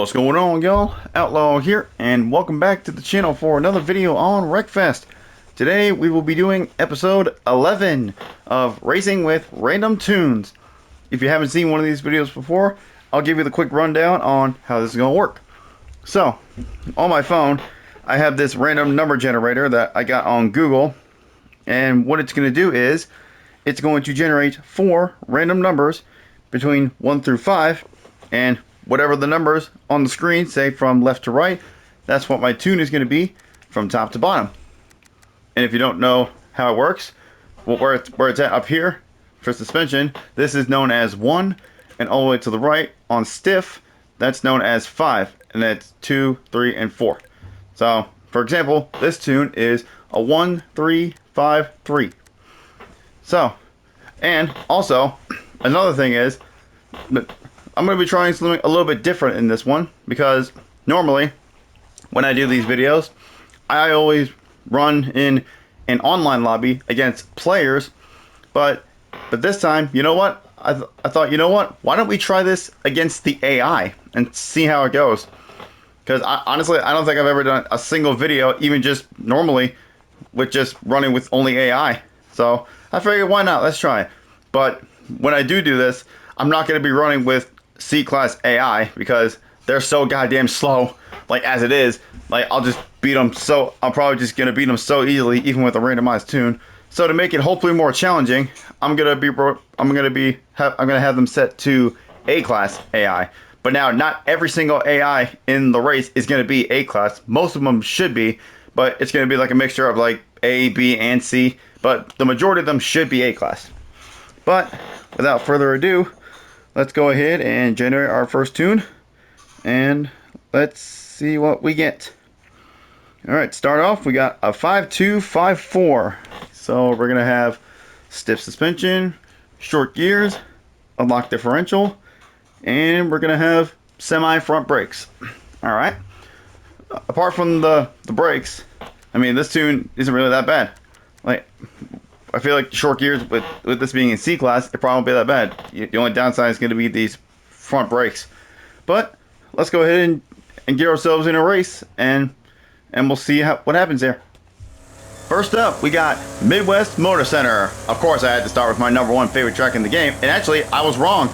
What's going on, y'all? Outlaw here, and welcome back to the channel for another video on Wreckfest. Today we will be doing episode 11 of Racing with Random Tunes. If you haven't seen one of these videos before, I'll give you the quick rundown on how this is going to work. So, on my phone, I have this random number generator that I got on Google, and what it's going to do is, it's going to generate 4 random numbers between 1 through 5, and whatever the numbers on the screen say from left to right, that's what my tune is going to be from top to bottom. And if you don't know how it works, well, where it's at up here for suspension, this is known as 1, and all the way to the right on stiff, that's known as 5, and that's 2, 3, and 4. So, for example, this tune is a 1, 3, 5, 3. So, and also, another thing is, I'm going to be trying something a little bit different in this one, because normally when I do these videos, I always run in an online lobby against players, but this time, you know what? I thought, you know what? Why don't we try this against the AI and see how it goes? Because honestly, I don't think I've ever done a single video, even just normally, with just running with only AI. So I figured, why not? Let's try it. But when I do this, I'm not going to be running with C-class AI because they're so goddamn slow. Like, as it is, like, I'll just beat them. So I'm probably just going to beat them so easily, even with a randomized tune. So to make it hopefully more challenging, I'm gonna have them set to A-class AI. But now, not every single AI in the race is going to be A-class. Most of them should be, but it's going to be like a mixture of like A, B, and C. But the majority of them should be A-class. But without further ado, let's go ahead and generate our first tune, and let's see what we get. Alright, start off, we got a 5-2-5-4. So we're going to have stiff suspension, short gears, a lock differential, and we're going to have semi-front brakes. Alright, apart from the brakes, I mean, this tune isn't really that bad. Like, I feel like short gears, with this being in C-class, it probably won't be that bad. The only downside is going to be these front brakes. But let's go ahead and get ourselves in a race, and we'll see what happens here. First up, we got Midwest Motor Center. Of course, I had to start with my #1 favorite track in the game, and actually, I was wrong.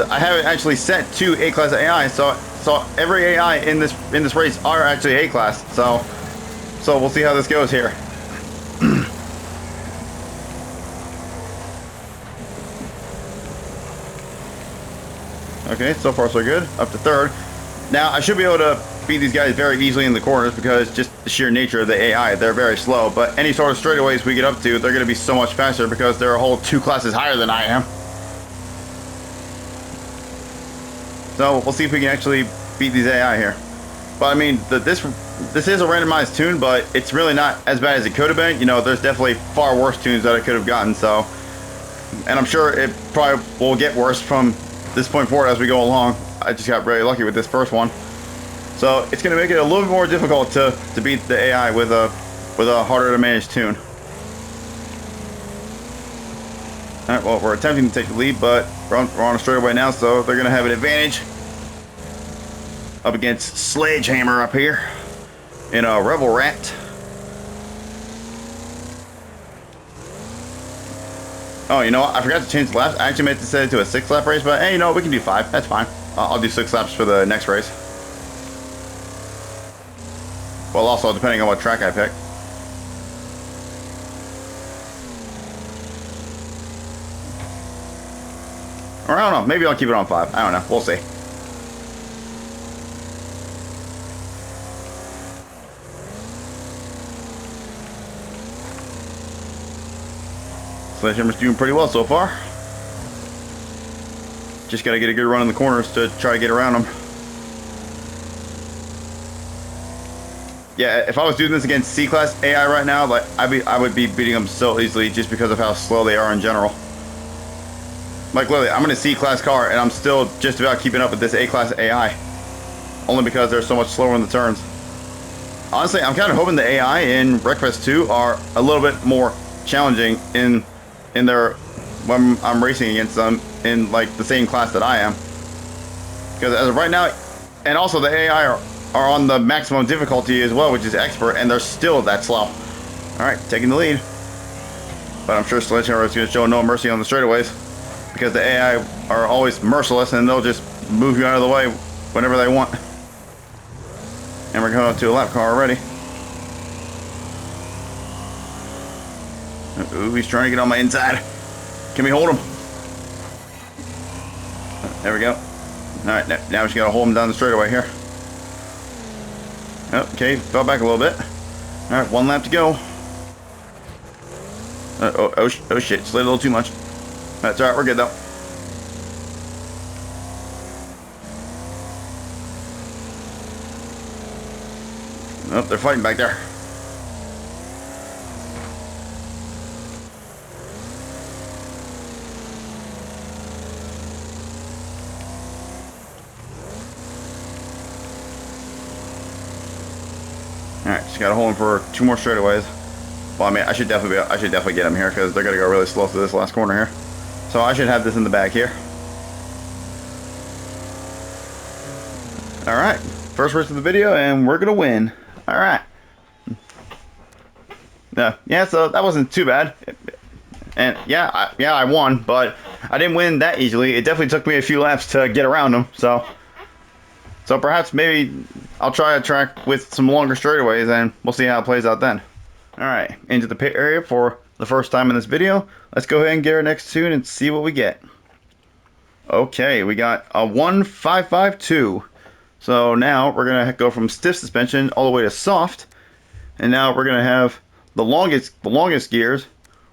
I have it actually set to A-class AI, so every AI in this race are actually A-class. So we'll see how this goes here. Okay, so far so good. Up to third. Now, I should be able to beat these guys very easily in the corners because just the sheer nature of the AI, they're very slow. But any sort of straightaways we get up to, they're going to be so much faster because they're a whole 2 classes higher than I am. So we'll see if we can actually beat these AI here. But I mean, this is a randomized tune, but it's really not as bad as it could have been. You know, there's definitely far worse tunes that I could have gotten. So, and I'm sure it probably will get worse from this point forward as we go along. I just got very lucky with this first one. So it's going to make it a little bit more difficult to beat the AI with a harder to manage tune. Alright, well, we're attempting to take the lead, but we're on a straightaway now, so they're going to have an advantage up against Sledgehammer up here in a Rebel Rat. Oh, you know what? I forgot to change the laps. I actually meant to set it to a 6-lap race, but hey, you know what? We can do 5. That's fine. I'll do 6 laps for the next race. Well, also depending on what track I pick. Or I don't know. Maybe I'll keep it on 5. I don't know. We'll see. Sledgehammer's doing pretty well so far. Just gotta get a good run in the corners to try to get around them. Yeah, if I was doing this against C-class AI right now, like I would be beating them so easily just because of how slow they are in general. Like literally, I'm in a C-class car and I'm still just about keeping up with this A-class AI, only because they're so much slower in the turns. Honestly, I'm kind of hoping the AI in Wreckfest 2 are a little bit more challenging in their when I'm racing against them in like the same class that I am. Because as of right now, And also the AI are on the maximum difficulty as well, which is expert, and they're still that slow. Alright, taking the lead. But I'm sure Sledgehammer is going to show no mercy on the straightaways, because the AI are always merciless, and they'll just move you out of the way whenever they want. And we're going to a lap car already. Ooh, he's trying to get on my inside. Can we hold him? There we go. Alright, now we just got to hold him down the straightaway here. Okay, fell back a little bit. Alright, 1 lap to go. Oh shit, slid a little too much. That's alright, we're good though. Oh, they're fighting back there. Alright, just gotta hold him for 2 more straightaways. Well, I mean, I should definitely get him here because they're gonna go really slow through this last corner here. So I should have this in the bag here. All right, first race of the video, and we're gonna win. All right. Yeah, so that wasn't too bad. And yeah, I won, but I didn't win that easily. It definitely took me a few laps to get around them. So perhaps maybe I'll try a track with some longer straightaways, and we'll see how it plays out then. Alright, into the pit area for the first time in this video. Let's go ahead and get our next tune and see what we get. Okay, we got a 1552. So now we're going to go from stiff suspension all the way to soft. And now we're going to have the longest gears.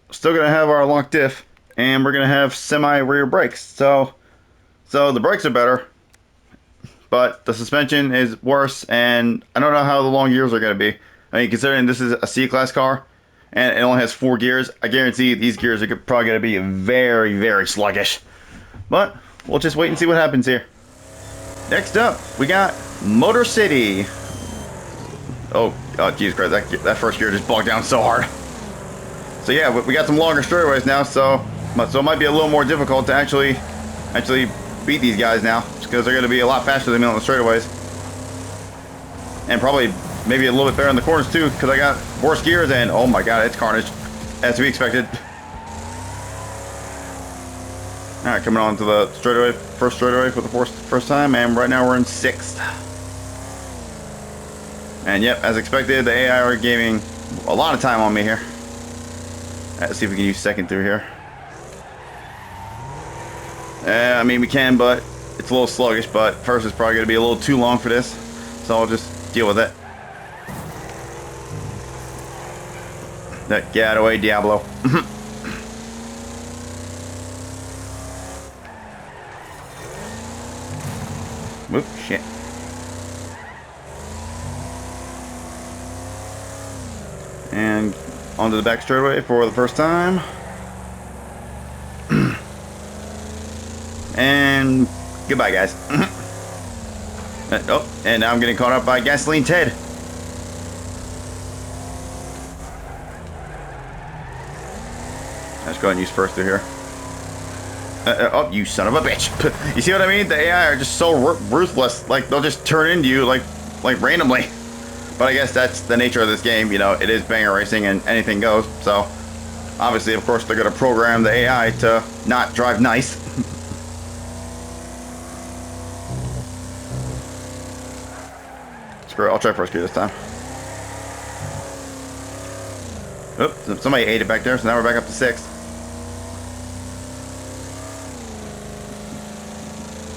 We're still going to have our lock diff. And we're going to have semi-rear brakes. So the brakes are better, but the suspension is worse. And I don't know how the long gears are going to be. I mean, considering this is a C-Class car, and it only has 4 gears, I guarantee these gears are probably going to be very, very sluggish. But we'll just wait and see what happens here. Next up, we got Motor City. Oh, Jesus Christ, that first gear just bogged down so hard. So yeah, we got some longer straightaways now, so it might be a little more difficult to actually beat these guys now, because they're going to be a lot faster than me on the straightaways. And probably maybe a little bit better in the corners too, because I got worse gears, and oh my god, it's carnage, as to be expected. Alright, coming on to the first straightaway for the first time, and right now we're in 6th. And yep, as expected, the AI are gaining a lot of time on me here. Let's see if we can use second through here. I mean, we can, but it's a little sluggish, but first is probably going to be a little too long for this, so I'll just deal with it. Get out of the way, Diablo. Oop, shit. And onto the back straightaway for the first time. And goodbye, guys. Oh, and now I'm getting caught up by Gasoline Ted. Let's go ahead and use first through here. Oh, you son of a bitch. You see what I mean? The AI are just so ruthless. Like, they'll just turn into you, like randomly. But I guess that's the nature of this game. You know, it is banger racing and anything goes. So, obviously, of course, they're going to program the AI to not drive nice. Screw it, I'll try first gear this time. Oops, somebody ate it back there, so now we're back up to 6th.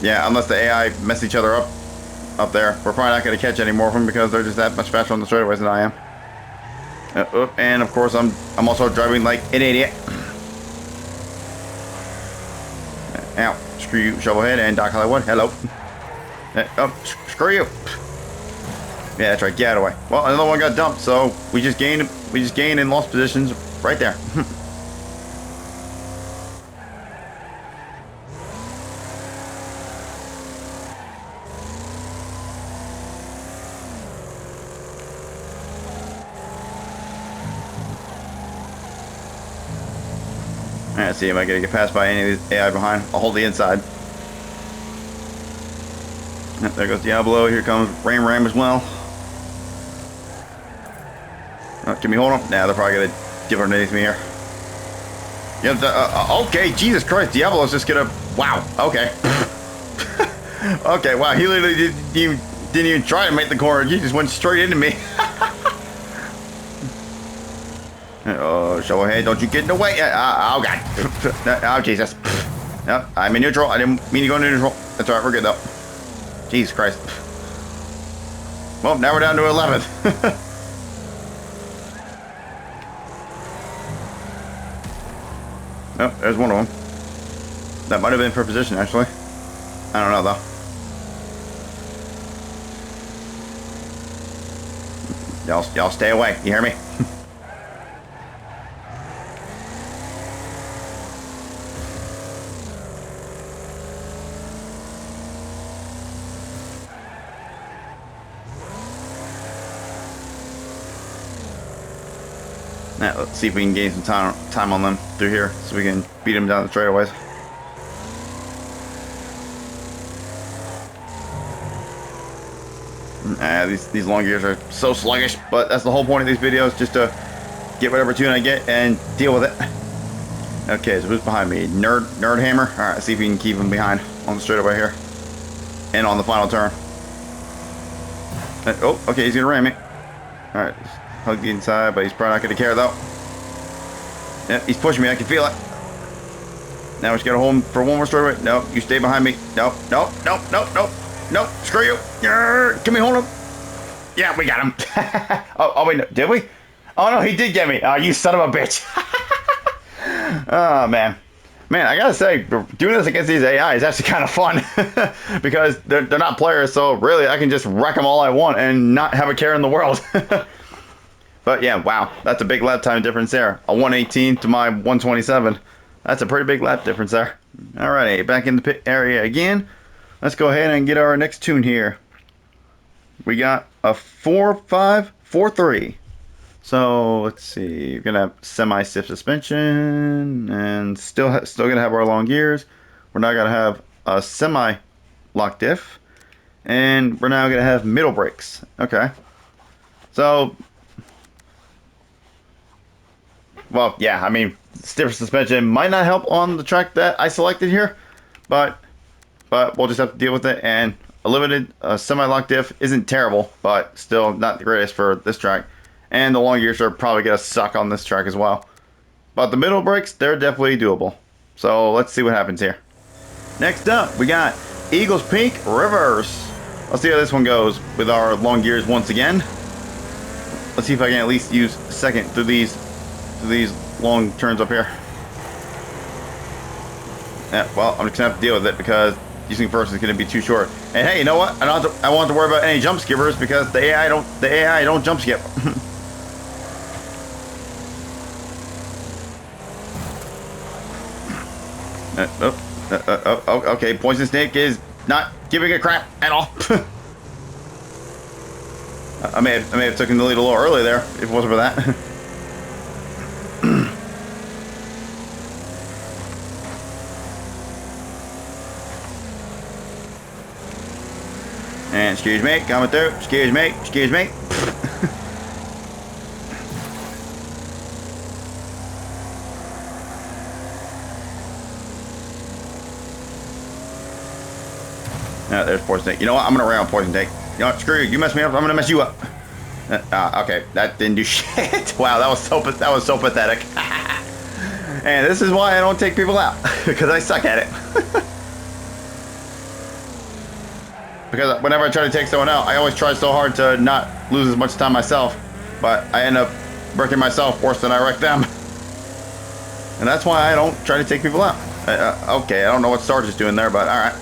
Yeah, unless the AI mess each other up there, we're probably not going to catch any more of them because they're just that much faster on the straightaways than I am. And of course, I'm also driving like an idiot. Ow! Screw you, Shovelhead and Doc Hollywood. Hello. Oh, screw you. Yeah, that's right. Get out of the way. Well, another one got dumped, so we just gained and lost positions right there. Alright, let's see, am I going to get passed by any of these AI behind? I'll hold the inside. Yep, there goes Diablo. Here comes Ram as well. Oh, can we hold them? Nah, they're probably going to give underneath me here. Yep, okay, Jesus Christ. Diablo's just going to... Wow, okay. Okay, wow, he literally didn't even try to make the corner. He just went straight into me. Oh, show ahead. Don't you get in the way. Oh, God. Oh, Jesus. Yep, I'm in neutral. I didn't mean to go into neutral. That's all right. We're good, though. Jesus Christ. Well, now we're down to 11th. Oh, there's one of them. That might have been for position, actually. I don't know, though. Y'all stay away. You hear me? Now, let's see if we can gain some time on them through here so we can beat them down the straightaways. These long gears are so sluggish, but that's the whole point of these videos, just to get whatever tune I get and deal with it. Okay, so who's behind me? Nerd Hammer? Alright, let's see if we can keep him behind on the straightaway here. And on the final turn. Oh, okay, he's gonna ram me. Alright, hug the inside, but he's probably not gonna care though. Yep, he's pushing me, I can feel it. Now we just gotta hold him for one more straightaway. No, you stay behind me. No, screw you. Can we hold him? Yeah, we got him. oh, wait, no, did we? Oh, no, he did get me. Oh, you son of a bitch. Oh, man. Man, I gotta say, doing this against these AI is actually kind of fun. Because they're not players, so really I can just wreck them all I want and not have a care in the world. But yeah, wow, that's a big lap time difference there. A 118 to my 127. That's a pretty big lap difference there. Alrighty, back in the pit area again. Let's go ahead and get our next tune here. We got a 4.5, 4.3. So let's see. We're gonna have semi-stiff suspension, and still gonna have our long gears. We're now gonna have a semi-lock diff, and we're now gonna have middle brakes. Okay. So, well, yeah. I mean, stiff suspension might not help on the track that I selected here, but we'll just have to deal with it. And a limited semi-lock diff isn't terrible, but still not the greatest for this track. And the long gears are probably going to suck on this track as well. But the middle brakes, they're definitely doable. So let's see what happens here. Next up, we got Eagles Peak Reverse. Let's see how this one goes with our long gears once again. Let's see if I can at least use second through these long turns up here. Yeah, well, I'm just going to have to deal with it because using first is going to be too short. And hey, you know what? I don't have to worry about any jump skippers because the AI don't jump skip. Okay, Poison Snake is not giving a crap at all. I may have taken the lead a little early there if it wasn't for that. And excuse me, coming through. Excuse me. There's Poison Snake. You know what? I'm gonna ram Poison Snake. You know what? Screw you. You mess me up. I'm gonna mess you up. Okay, that didn't do shit. Wow, that was so pathetic. And this is why I don't take people out because I suck at it. Because whenever I try to take someone out, I always try so hard to not lose as much time myself, but I end up wrecking myself worse than I wreck them. And that's why I don't try to take people out. Okay, I don't know what Sarge is doing there, but all right.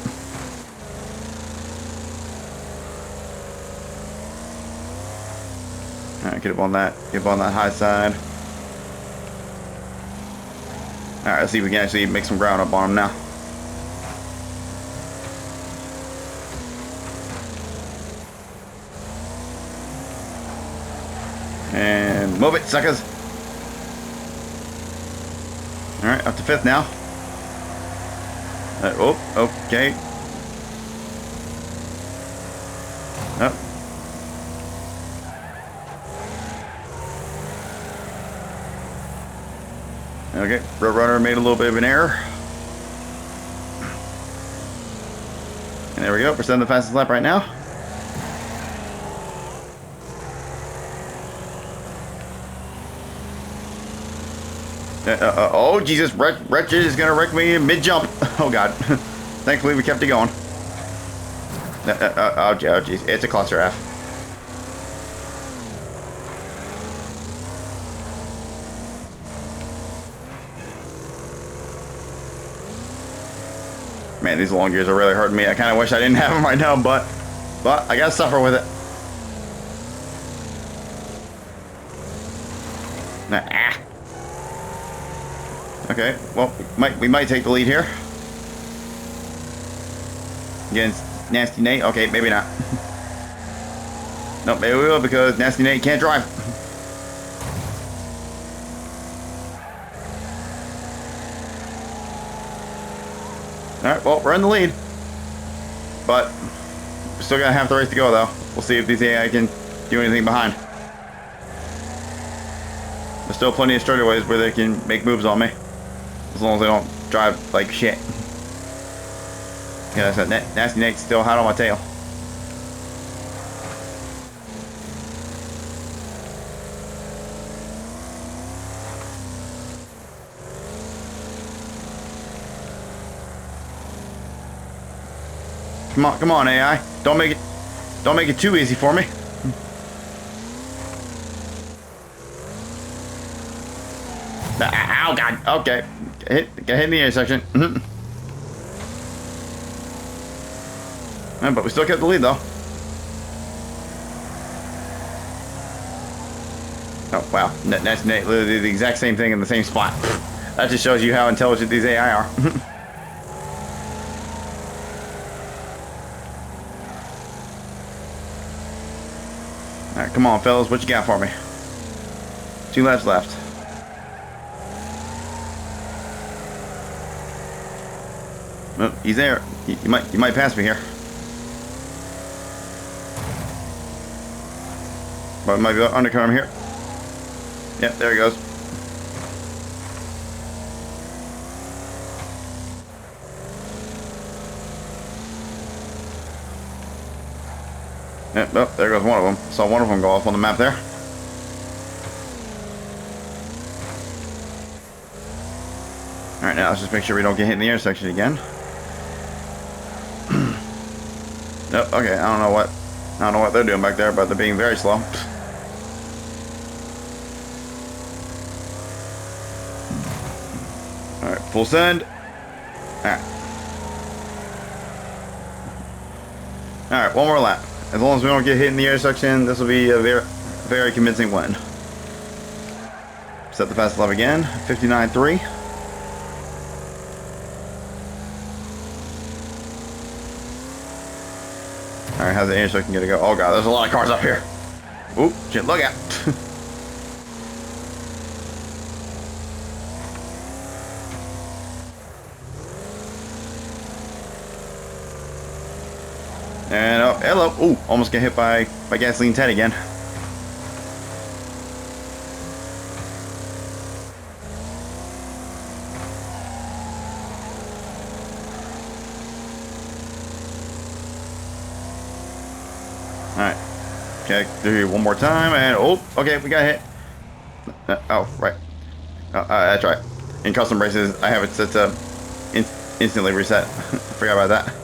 Alright, get up on that high side. Alright, let's see if we can actually make some ground up on him now. And move it, suckers. Alright, up to fifth now. Oh, okay. Okay, Roadrunner made a little bit of an error. And there we go. We're setting the fastest lap right now. Oh, Jesus. Wretched is going to wreck me mid-jump. Oh, God. Thankfully, we kept it going. Oh, jeez. It's a cluster F. Man, these long gears are really hurting me. I kind of wish I didn't have them right now, but I got to suffer with it. Ah. Okay, well, we might take the lead here. Against Nasty Nate. Okay, maybe not. Nope, maybe we will because Nasty Nate can't drive. Alright, well, we're in the lead. But we're still got half the race to go, though. We'll see if these AI can do anything behind. There's still plenty of straightaways where they can make moves on me. As long as they don't drive like shit. Yeah, that's that Nasty Nate's still hot on my tail. Come on, AI. Don't make it too easy for me. Ow, God. Okay. Get hit in the intersection. But we still kept the lead, though. Oh, wow. Nasty Nate literally did the exact same thing in the same spot. That just shows you how intelligent these AI are. Alright, come on, fellas. What you got for me? 2 laps left. Oh, he's there. You might pass me here. But it might be undercut him here. Yep, there he goes. Yep, oh, there goes one of them. Saw one of them go off on the map there. Alright, now let's just make sure we don't get hit in the intersection again. Nope, okay, I don't know what they're doing back there, but they're being very slow. Alright, full send. Alright. Alright, one more lap. As long as we don't get hit in the intersection, this will be a very, very convincing win. Set the fast lap again, 59.3. Alright, how's the intersection gonna go? Oh god, there's a lot of cars up here. Oop, shit, look out. And oh, hello. Ooh, almost get hit by Gasoline Ted again. Alright. Okay, do here one more time, and oh, okay, we got hit. Oh, right. That's right. In custom races, I have it set to instantly reset. I forgot about that.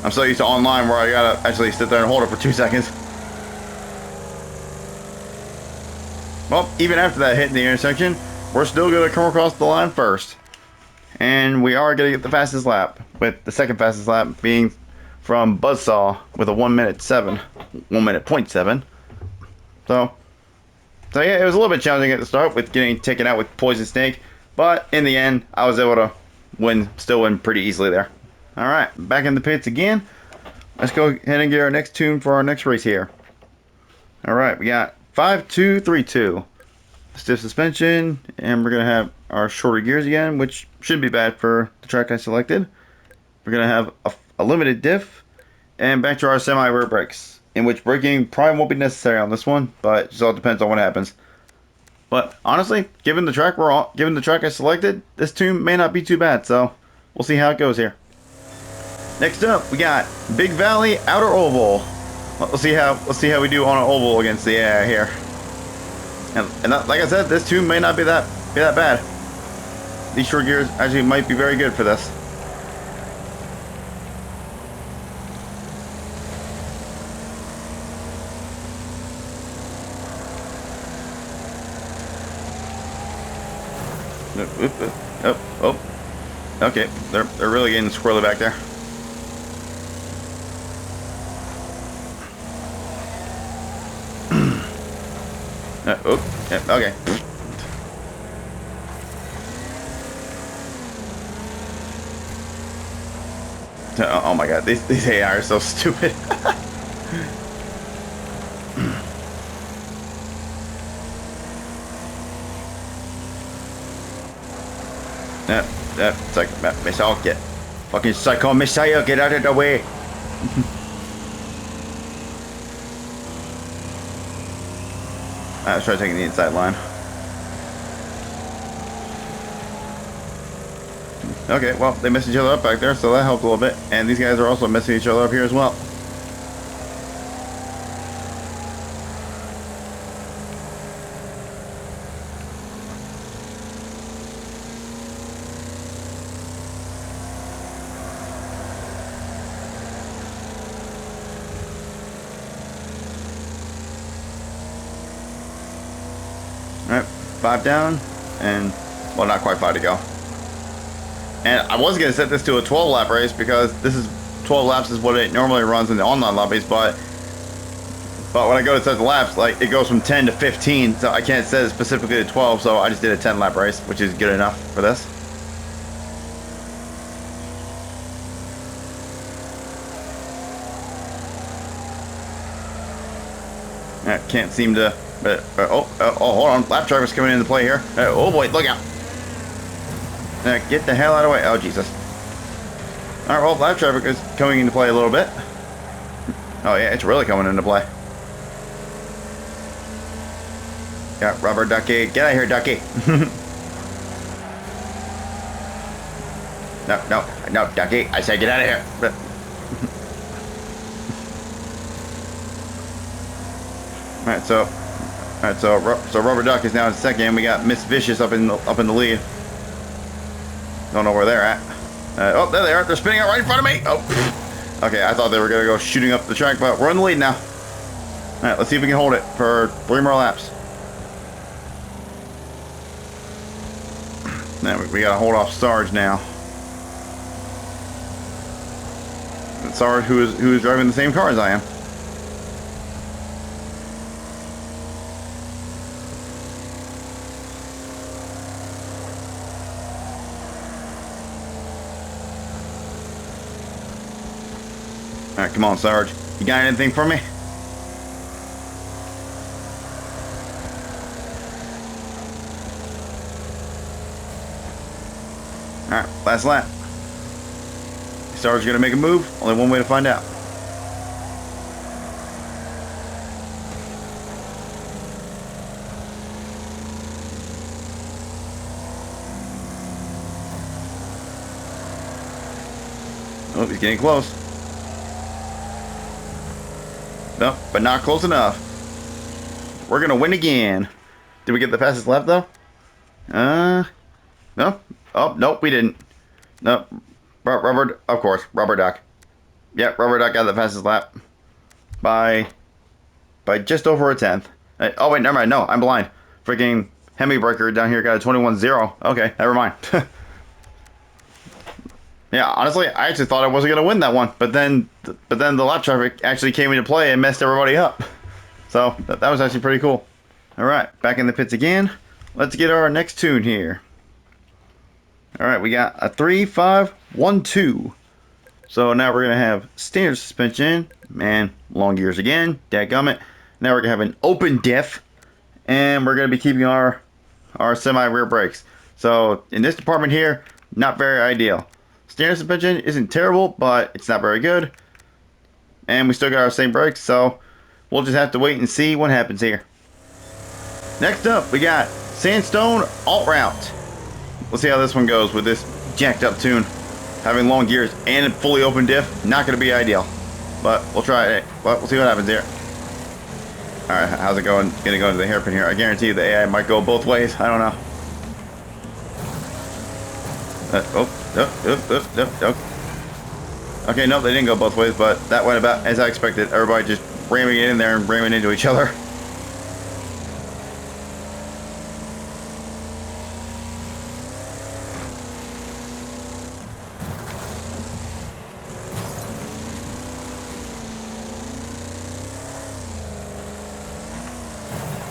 I'm so used to online where I gotta actually sit there and hold it for 2 seconds. Well, even after that hit in the intersection, we're still gonna come across the line first. And we are gonna get the fastest lap, with the second fastest lap being from Buzzsaw with a 1 minute 1 minute.7. So yeah, it was a little bit challenging at the start with getting taken out with Poison Snake, but in the end, I was able to still win pretty easily there. Alright, back in the pits again. Let's go ahead and get our next tune for our next race here. Alright, we got 5-2-3-2. Stiff suspension, and we're going to have our shorter gears again, which shouldn't be bad for the track I selected. We're going to have a limited diff, and back to our semi-rear brakes, in which braking probably won't be necessary on this one, but it just all depends on what happens. But honestly, given the track given the track I selected, this tune may not be too bad. So we'll see how it goes here. Next up, we got Big Valley Outer Oval. Let's see how we do on an oval against the AI here. And like I said, this tune may not be that bad. These short gears actually might be very good for this. Oh. Okay, they're really getting squirrely back there. Okay. Oh my god, these AI are so stupid. Missile, get fucking psycho missile, get out of the way. Let's try taking the inside line. Okay, well, they messed each other up back there, so that helped a little bit. And these guys are also messing each other up here as well. Alright, 5 down, and, well, not quite 5 to go. And I was going to set this to a 12 lap race because this is 12 laps is what it normally runs in the online lobbies, but when I go to set the laps, like, it goes from 10 to 15, so I can't set it specifically to 12, so I just did a 10 lap race, which is good enough for this. Can't seem to, oh, hold on, lap driver's coming into play here. Oh boy, look out. Get the hell out of the way. Oh, Jesus. Alright, well, lap traffic is coming into play a little bit. Oh, yeah, it's really coming into play. Yeah, rubber ducky. Get out of here, ducky. No, ducky. I said get out of here. Alright, so Rubber Duck is now in second. We got Miss Vicious up in the lead. Don't know where they're at. Oh, there they are. They're spinning out right in front of me. Oh, okay. I thought they were gonna go shooting up the track, but we're in the lead now. All right, let's see if we can hold it for 3 more laps. Now we gotta hold off Sarge now. And Sarge, who is driving the same car as I am. Alright, come on, Sarge. You got anything for me? Alright, last lap. Sarge's gonna make a move. Only one way to find out. Oh, he's getting close. No, but not close enough. We're gonna win again. Did we get the fastest lap though? No. Oh, nope, we didn't. No, of course, Rubber Duck. Yeah, Rubber Duck got the fastest lap by just over a tenth. Oh wait, never mind. No, I'm blind. Freaking Hemi Breaker down here got a 21-0. Okay, never mind. Yeah, honestly, I actually thought I wasn't gonna win that one, but then the lap traffic actually came into play and messed everybody up. So that was actually pretty cool. All right, back in the pits again. Let's get our next tune here. All right, we got a 3-5-1-2. So now we're gonna have standard suspension and long gears again. Dadgummit. Now we're gonna have an open diff, and we're gonna be keeping our semi rear brakes. So in this department here, not very ideal. Standard suspension isn't terrible, but it's not very good. And we still got our same brakes, so we'll just have to wait and see what happens here. Next up, we got Sandstone alt route. Let's see how this one goes with this jacked up tune. Having long gears and a fully open diff, not going to be ideal. But we'll try it. Well, we'll see what happens here. Alright, how's it going? Gonna go into the hairpin here. I guarantee you the AI might go both ways. I don't know. Okay, no, they didn't go both ways, but that went about as I expected. Everybody just ramming it in there and ramming into each other.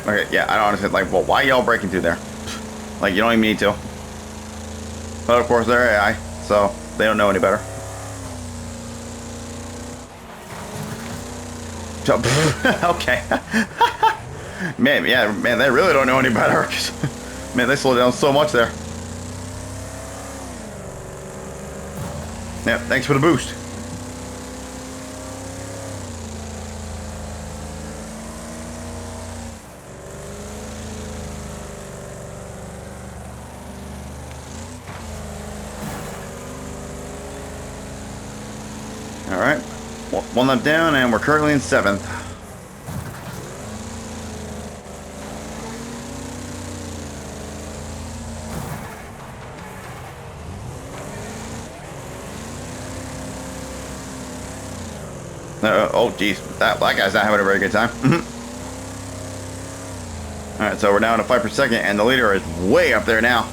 Okay, yeah, I don't understand. Like, well, why y'all breaking through there? Like, you don't even need to. But of course, they're AI, so they don't know any better. So, okay. Man, yeah, man, they really don't know any better. Man, they slowed down so much there. Yeah, thanks for the boost. Alright, one lap down, and we're currently in 7th. Oh, geez, that guy's not having a very good time. Alright, so we're down to 5 per second, and the leader is way up there now.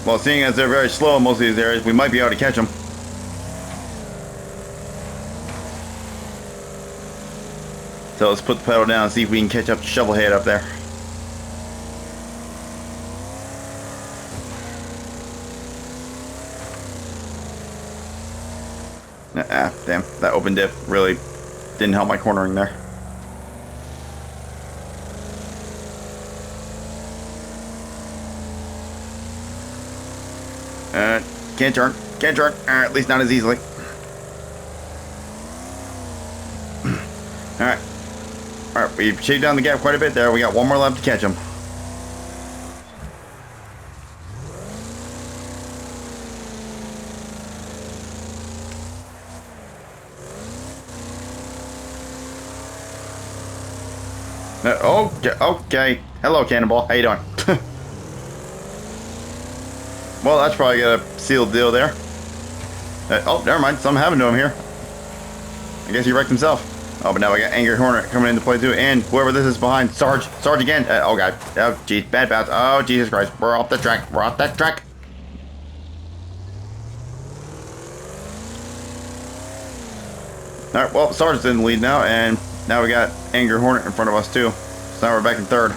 Well, seeing as they're very slow in most of these areas, we might be able to catch them. So let's put the pedal down and see if we can catch up to Shovelhead up there. Damn, that open dip really didn't help my cornering there. Can't turn, at least not as easily. Alright, we've shaved down the gap quite a bit there. We got one more lap to catch him. Okay. Hello, Cannonball. How you doing? Well, that's probably got a sealed deal there. Oh, never mind. Something happened to him here. I guess he wrecked himself. Oh, but now we got Angry Hornet coming into play too, and whoever this is behind, Sarge again. Oh god. Oh geez, bad bounce. Oh Jesus Christ, we're off the track. We're off that track. All right, well, Sarge's in the lead now, and now we got Angry Hornet in front of us too. So now we're back in 3rd.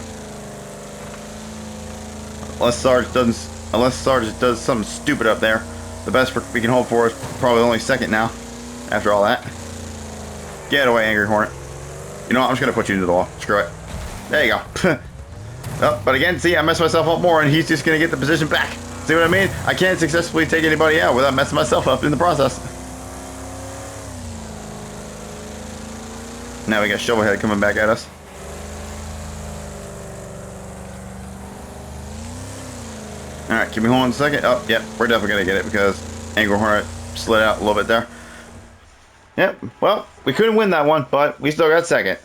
Unless Sarge does something stupid up there, the best we can hope for is probably only 2nd now. After all that, get away, Angry Hornet. You know what? I'm just gonna put you into the wall. Screw it. There you go. Oh, but again, see, I messed myself up more, and he's just gonna get the position back. See what I mean? I can't successfully take anybody out without messing myself up in the process. Now we got Shovelhead coming back at us. Alright, keep me holding a second. Oh, yep, we're definitely going to get it because Angry Hornet slid out a little bit there. Yep, well, we couldn't win that one, but we still got 2nd.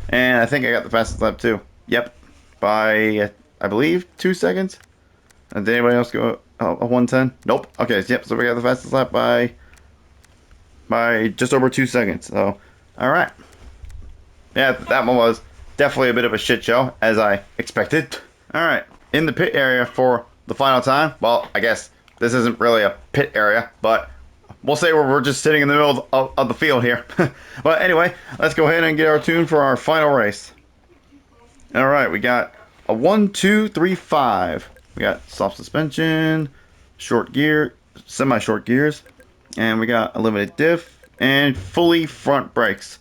And I think I got the fastest lap too. Yep, by, I believe, 2 seconds. Did anybody else go a 110? Nope. Okay, yep, so we got the fastest lap by just over 2 seconds. So, alright. Yeah, that one was definitely a bit of a shit show, as I expected. Alright, in the pit area for the final time. Well, I guess this isn't really a pit area, but we'll say we're just sitting in the middle of the field here. But anyway, let's go ahead and get our tune for our final race. Alright, we got a 1, 2, 3, 5. We got soft suspension, short gear, semi-short gears, and we got a limited diff, and fully front brakes.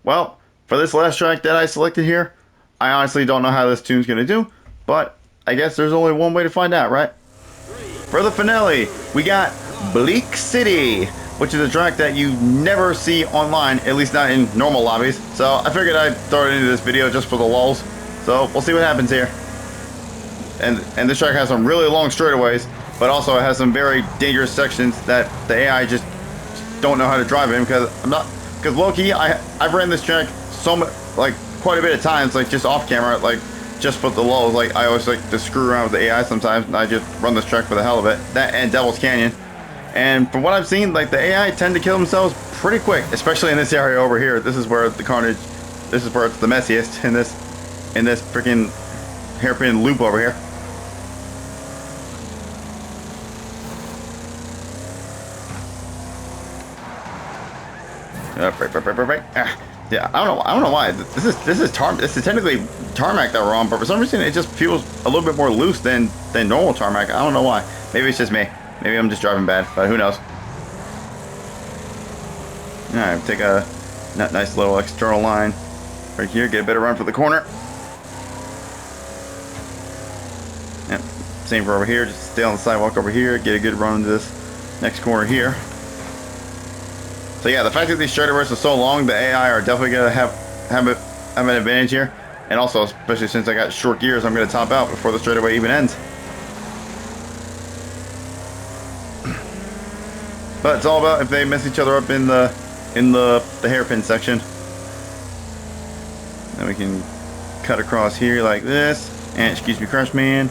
Well, for this last track that I selected here, I honestly don't know how this tune's going to do, but I guess there's only one way to find out, right? For the finale, we got Bleak City. which is a track that you never see online, at least not in normal lobbies. So I figured I'd throw it into this video just for the lulz. So we'll see what happens here. And this track has some really long straightaways, but also it has some very dangerous sections that the AI just don't know how to drive in, because low-key I've ran this track so much, like quite a bit of times, like just off camera, like just for the lulz. Like I always like to screw around with the AI sometimes, and I just run this track for the hell of it. That and Devil's Canyon. And from what I've seen, like the AI tend to kill themselves pretty quick, especially in this area over here. This is where the carnage, this is where it's the messiest in this freaking hairpin loop over here. Right. Yeah, I don't know why. This is technically tarmac that we're on, but for some reason it just feels a little bit more loose than normal tarmac. I don't know why. Maybe it's just me. Maybe I'm just driving bad, but who knows. Alright, take a nice little external line right here, get a better run for the corner. Yep, same for over here, just stay on the sidewalk over here, get a good run into this next corner here. So yeah, the fact that these straightaways are so long, the AI are definitely going to have an advantage here. And also, especially since I got short gears, I'm going to top out before the straightaway even ends. But it's all about if they mess each other up in the hairpin section. Then we can cut across here like this. And excuse me, Crash Man.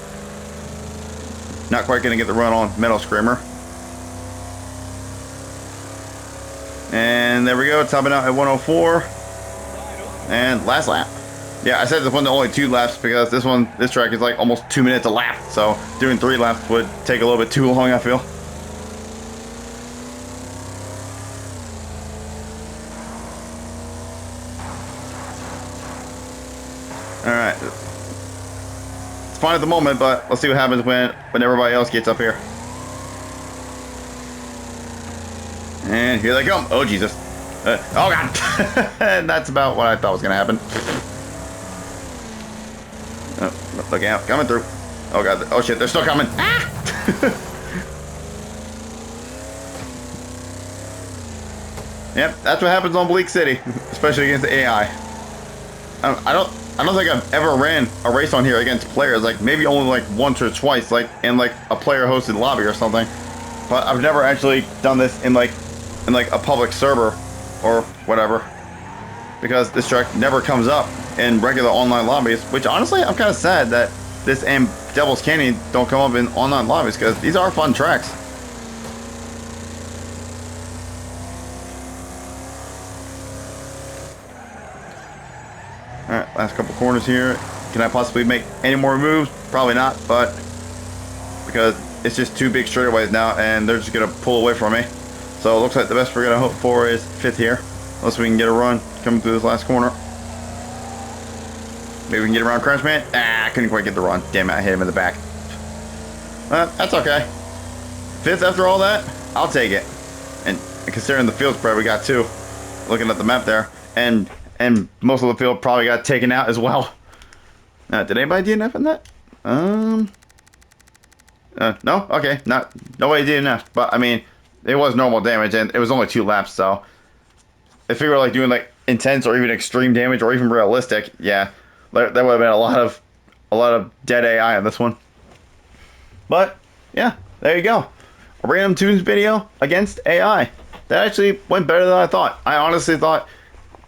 Not quite going to get the run on Metal Screamer. And there we go, topping out at 104. And last lap. Yeah, I said this one's only 2 laps because this track is like almost 2 minutes a lap. So doing 3 laps would take a little bit too long, I feel. Alright. It's fine at the moment, but let's see what happens when everybody else gets up here. And here they come. Oh, Jesus. Oh, God. And that's about what I thought was going to happen. Oh, look out. Coming through. Oh, God. Oh, shit. They're still coming. Ah! Yep, that's what happens on Bleak City, especially against the AI. I don't think I've ever ran a race on here against players. Like, maybe only like once or twice, like in like a player-hosted lobby or something. But I've never actually done this in like a public server or whatever, because this track never comes up in regular online lobbies, which honestly I'm kind of sad that this and Devil's Canyon don't come up in online lobbies, because these are fun tracks. Alright, last couple corners here. Can I possibly make any more moves? Probably not, but because it's just 2 big straightaways now and they're just gonna pull away from me. So it looks like the best we're going to hope for is 5th here. Unless we can get a run coming through this last corner. Maybe we can get around Crash Man. Ah, I couldn't quite get the run. Damn it, I hit him in the back. That's okay. 5th after all that, I'll take it. And considering the field spread we got too, looking at the map there. And most of the field probably got taken out as well. Did anybody DNF in that? No? Okay. Nobody DNF. But, I mean, it was normal damage, and it was only 2 laps, so if we were like doing like intense or even extreme damage or even realistic, yeah, that would have been a lot of dead AI on this one. But yeah, there you go, a random tunes video against AI. That actually went better than I thought. I honestly thought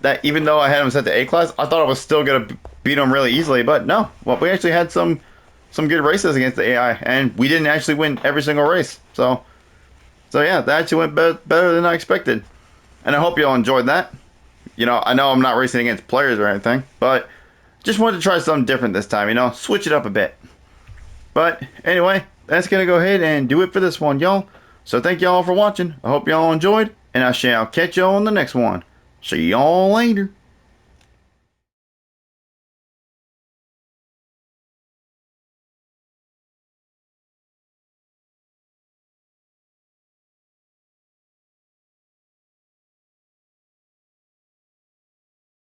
that even though I had him set to A class, I thought I was still gonna beat him really easily. But no, well, we actually had some good races against the AI, and we didn't actually win every single race. So yeah, that actually went better than I expected. And I hope you all enjoyed that. You know, I know I'm not racing against players or anything, but just wanted to try something different this time, you know, switch it up a bit. But anyway, that's going to go ahead and do it for this one, y'all. So thank y'all for watching. I hope y'all enjoyed, and I shall catch y'all on the next one. See y'all later.